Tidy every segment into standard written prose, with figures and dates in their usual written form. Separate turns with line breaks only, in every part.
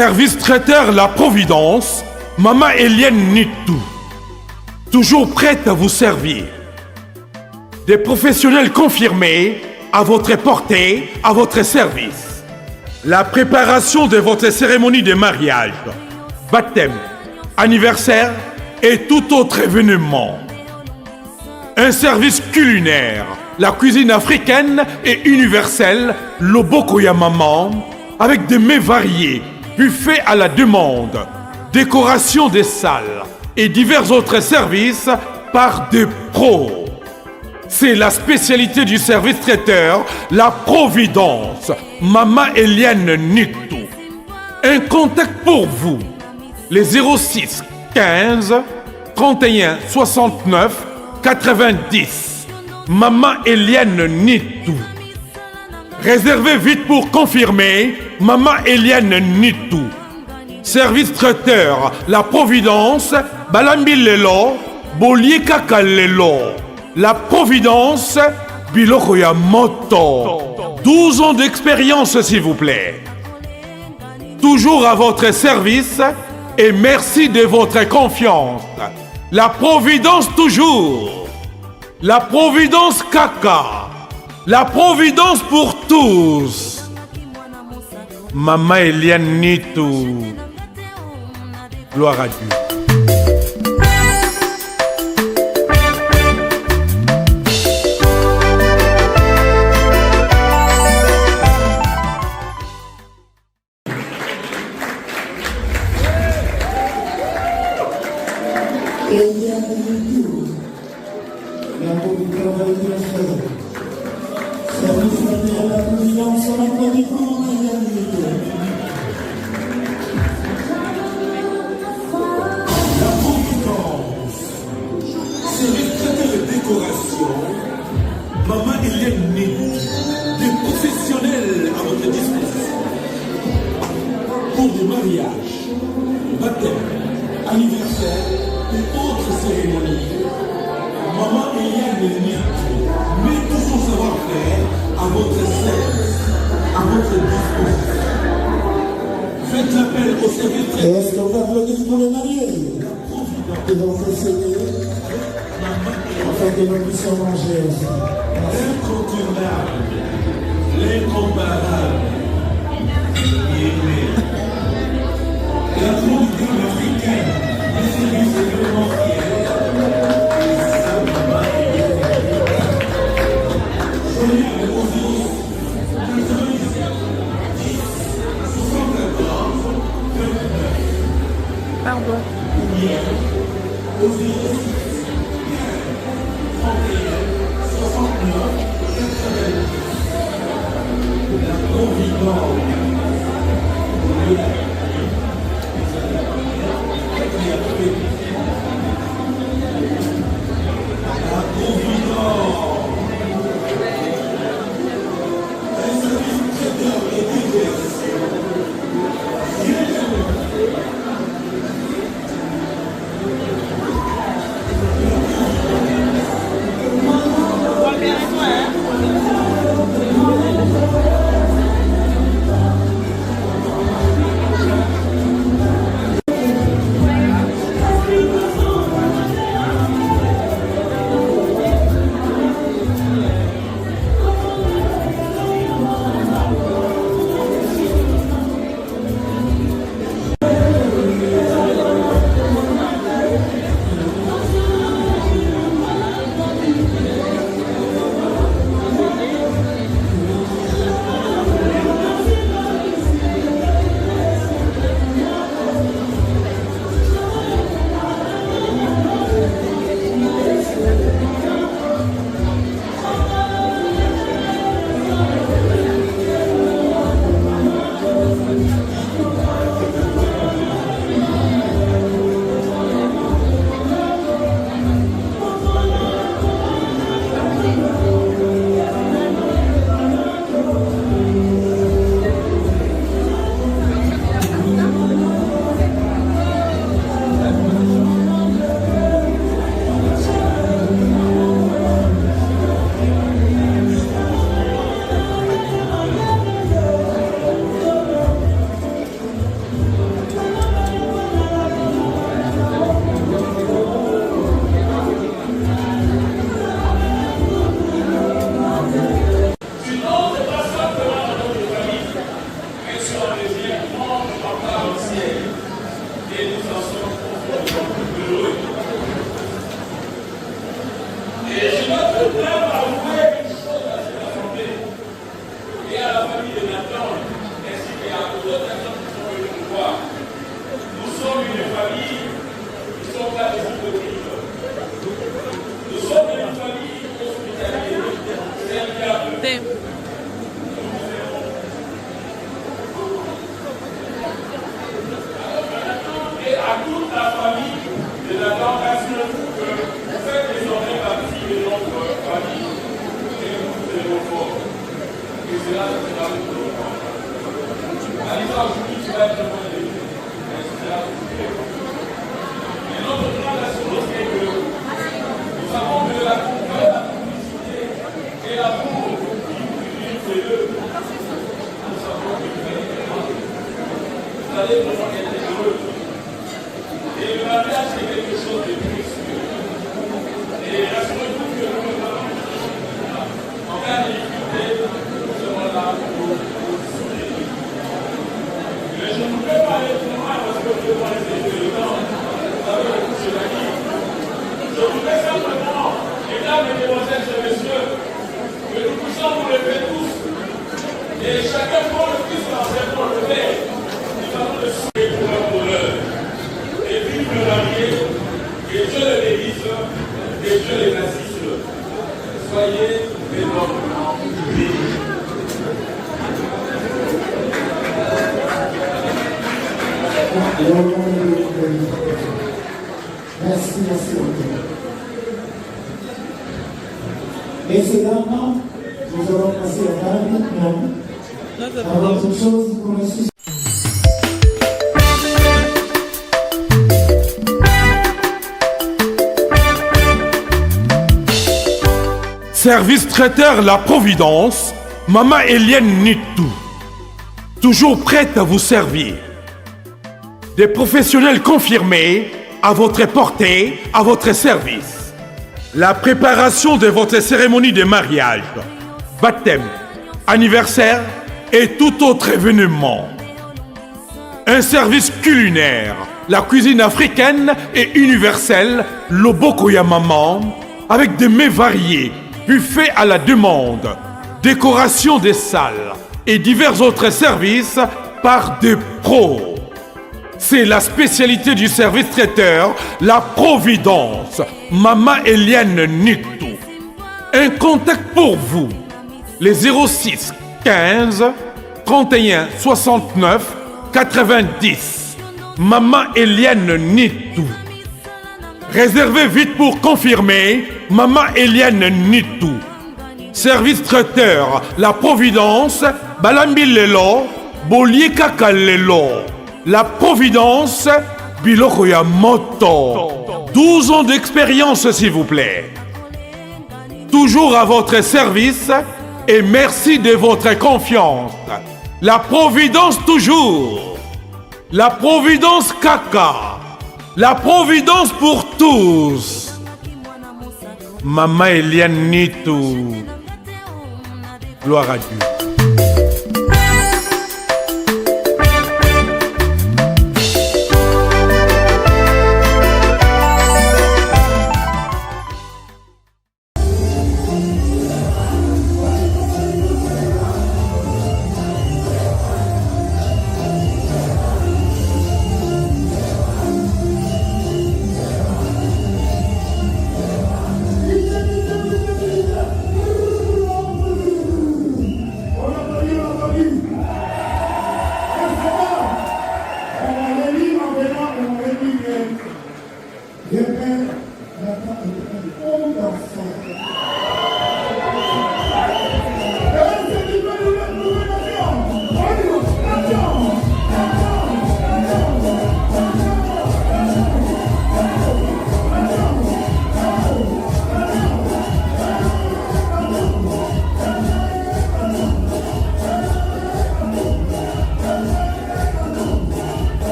Service traiteur La Providence, Maman Eliane Nitou. Toujours prête à vous servir. Des professionnels confirmés, à votre portée, à votre service. La préparation de votre cérémonie de mariage, baptême, anniversaire et tout autre événement. Un service culinaire, la cuisine africaine et universelle, Loboko Maman, avec des mets variés, buffet à la demande, décoration des salles et divers autres services par des pros. C'est la spécialité du service traiteur, La Providence, Maman Eliane Nitou. Un contact pour vous, les 06 15 31 69 90. Maman Eliane Nitou. Réservez vite pour confirmer, Maman Eliane Nitou. Service traiteur, La Providence, Balambi Lelo, Bolier Kaka Lelo. La Providence, Biloko Moto. 12 ans d'expérience, s'il vous plaît. Toujours à votre service et merci de votre confiance. La Providence toujours. La Providence Kaka. La Providence pour tous. Maman Eliane Nitou. Gloire à Dieu.
Maman Eliane Nitou, des professionnels à votre disposition. Pour des mariages, baptême, anniversaire et autres cérémonies, Maman Eliane Nitou met tout son savoir-faire à votre service, à votre disposition. Faites appel au service traiteur.
Est-ce qu'on va applaudir pour les mariés? Et donc, essayer afin que nous puissions manger aussi.
L'incontournable, l'incomparable, la production africaine des services événementiels, sa maman Jolie de Osiris, 97, 10, 74, 29.
Pardon.
Osiris, 31, 69, 90. La Providence. La Providence. Un service traiteur et décoration. Et le mariage, c'est quelque chose de précieux. Et rassurez-vous que en cas de difficulté, nous serons là pour vous soutenir. Mais je ne peux pas aller plus loin parce que je dois respecter le temps. Vous savez, je l'ai dit. Je voudrais simplement, mesdames, mesdemoiselles et messieurs, que nous puissions vous lever tous. Et chacun prend le fils dans ses bras de verre. Nous allons le souhaiter pour leur bonheur. Et vive le marié, que Dieu les bénisse, que Dieu les assiste. Soyez énormément bénis.
Merci, merci beaucoup. Messieurs, dames, nous allons passer à table. Non. Avant toute chose, vous connaissez.
Service traiteur La Providence, Maman Eliane Nitou. Toujours prête à vous servir. Des professionnels confirmés, à votre portée, à votre service. La préparation de votre cérémonie de mariage, baptême, anniversaire et tout autre événement. Un service culinaire, la cuisine africaine et universelle, Loboko Maman, avec des mets variés, buffet à la demande, décoration des salles et divers autres services par des pros. C'est la spécialité du service traiteur, la Providence, Maman Eliane Nitou. Un contact pour vous, les 06 15 31 69 90. Maman Eliane Nitou. Réservez vite pour confirmer, Maman Eliane Nitou. Service traiteur, la Providence, Balambi Lelo, Bolier Kaka Lelo. La Providence, Biloko Moto. 12 ans d'expérience, s'il vous plaît. Toujours à votre service et merci de votre confiance. La Providence toujours. La Providence Kaka. La Providence pour tous. Maman Eliane Nitou. Gloire à Dieu.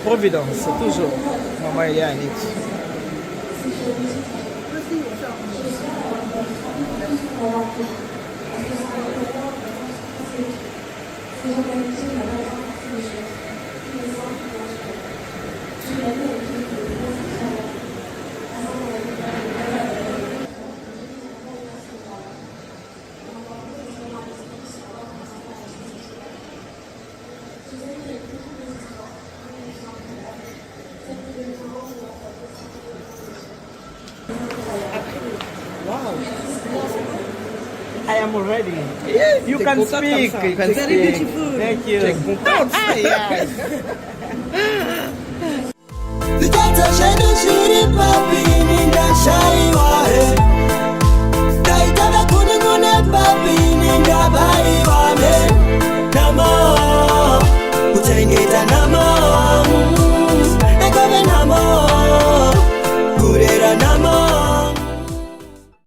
Providence, toujours. Maman Eliane Nitou. I am ready. You can speak. You can
Very
speak.
beautiful.
Thank you.
Vijana sheni shiri papi ninda shai wae